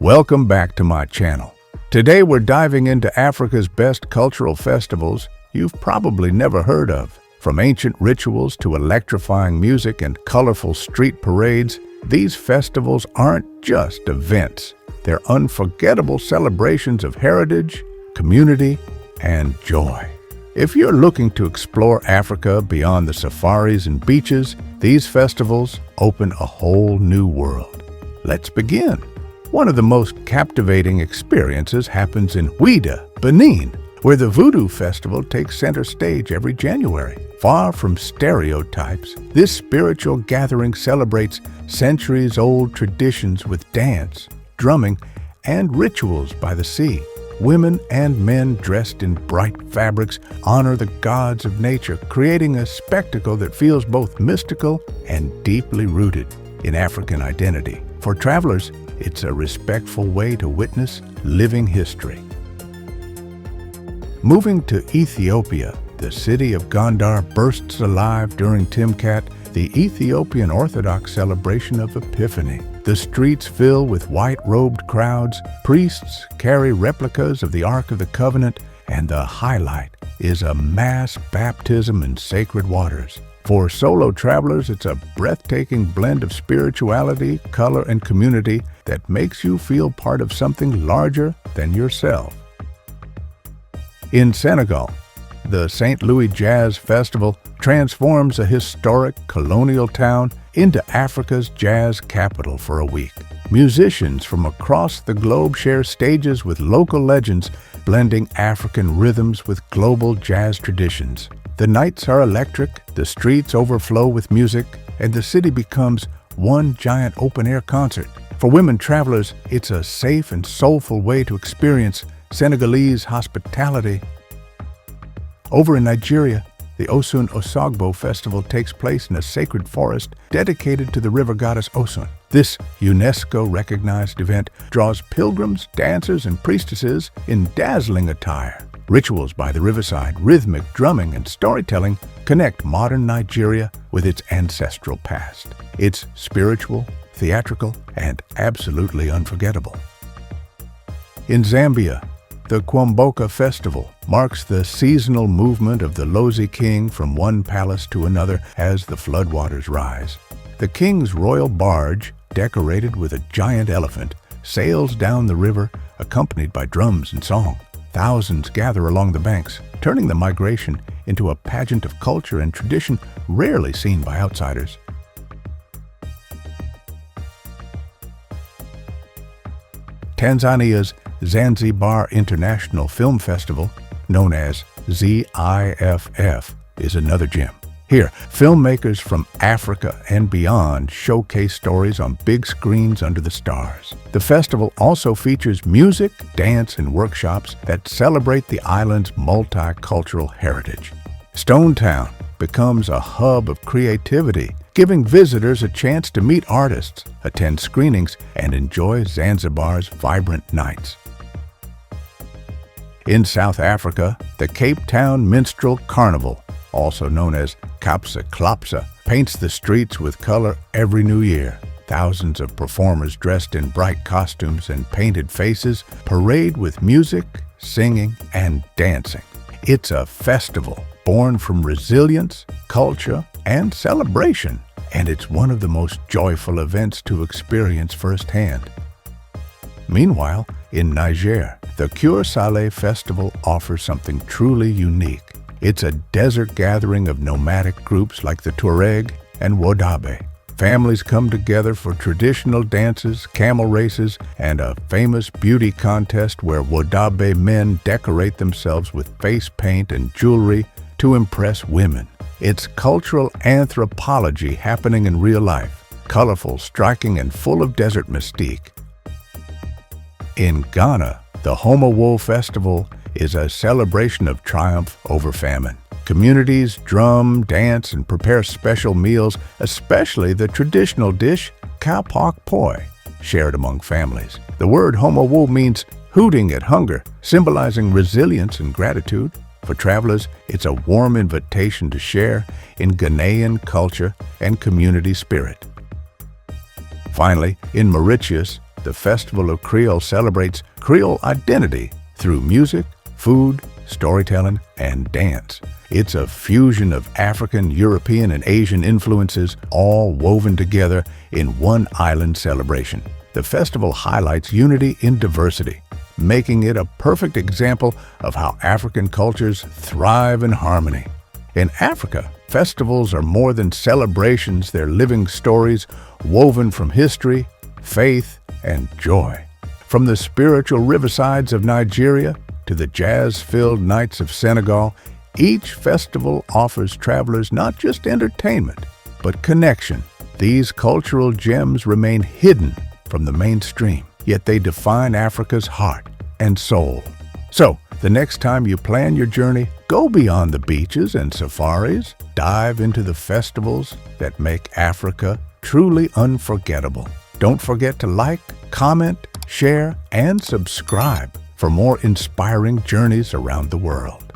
Welcome back to my channel. Today we're diving into Africa's best cultural festivals you've probably never heard of. From ancient rituals to electrifying music and colorful street parades, these festivals aren't just events. They're unforgettable celebrations of heritage, community, and joy. If you're looking to explore Africa beyond the safaris and beaches, these festivals open a whole new world. Let's begin. One of the most captivating experiences happens in Ouidah, Benin, where the Voodoo Festival takes center stage every January. Far from stereotypes, this spiritual gathering celebrates centuries-old traditions with dance, drumming, and rituals by the sea. Women and men dressed in bright fabrics honor the gods of nature, creating a spectacle that feels both mystical and deeply rooted in African identity. For travelers, it's a respectful way to witness living history. Moving to Ethiopia, the city of Gondar bursts alive during Timkat, the Ethiopian Orthodox celebration of Epiphany. The streets fill with white-robed crowds, priests carry replicas of the Ark of the Covenant, and the highlight is a mass baptism in sacred waters. For solo travelers, it's a breathtaking blend of spirituality, color, and community that makes you feel part of something larger than yourself. In Senegal, the St. Louis Jazz Festival transforms a historic colonial town into Africa's jazz capital for a week. Musicians from across the globe share stages with local legends, blending African rhythms with global jazz traditions. The nights are electric, the streets overflow with music, and the city becomes one giant open-air concert. For women travelers, it's a safe and soulful way to experience Senegalese hospitality. Over in Nigeria, the Osun Osogbo Festival takes place in a sacred forest dedicated to the river goddess Osun. This UNESCO-recognized event draws pilgrims, dancers, and priestesses in dazzling attire. Rituals by the riverside, rhythmic drumming, and storytelling connect modern Nigeria with its ancestral past. It's spiritual, theatrical, and absolutely unforgettable. In Zambia, the Quamboka Festival marks the seasonal movement of the Lozi King from one palace to another as the floodwaters rise. The king's royal barge, decorated with a giant elephant, sails down the river accompanied by drums and song. Thousands gather along the banks, turning the migration into a pageant of culture and tradition rarely seen by outsiders. Tanzania's Zanzibar International Film Festival, known as ZIFF, is another gem. Here, filmmakers from Africa and beyond showcase stories on big screens under the stars. The festival also features music, dance, and workshops that celebrate the island's multicultural heritage. Stone Town becomes a hub of creativity, giving visitors a chance to meet artists, attend screenings, and enjoy Zanzibar's vibrant nights. In South Africa, the Cape Town Minstrel Carnival, also known as Kapsa Klapsa, paints the streets with color every new year. Thousands of performers dressed in bright costumes and painted faces parade with music, singing, and dancing. It's a festival born from resilience, culture, and celebration, and it's one of the most joyful events to experience firsthand. Meanwhile, in Niger, the Salée Festival offers something truly unique. It's a desert gathering of nomadic groups like the Tuareg and Wodabe. Families come together for traditional dances, camel races, and a famous beauty contest where Wodabe men decorate themselves with face paint and jewelry to impress women. It's cultural anthropology happening in real life, colorful, striking, and full of desert mystique. In Ghana, the Homowo Festival is a celebration of triumph over famine. Communities drum, dance, and prepare special meals, especially the traditional dish, kapok poi, shared among families. The word Homowo means hooting at hunger, symbolizing resilience and gratitude. For travelers, it's a warm invitation to share in Ghanaian culture and community spirit. Finally, in Mauritius, the Festival of Creole celebrates Creole identity through music, food, storytelling, and dance. It's a fusion of African, European, and Asian influences all woven together in one island celebration. The festival highlights unity in diversity, making it a perfect example of how African cultures thrive in harmony. In Africa, festivals are more than celebrations, they're living stories woven from history, faith, and joy. From the spiritual riversides of Nigeria to the jazz-filled nights of Senegal, each festival offers travelers not just entertainment, but connection. These cultural gems remain hidden from the mainstream, yet they define Africa's heart and soul. So, the next time you plan your journey, go beyond the beaches and safaris. Dive into the festivals that make Africa truly unforgettable. Don't forget to like, comment, share, and subscribe for more inspiring journeys around the world.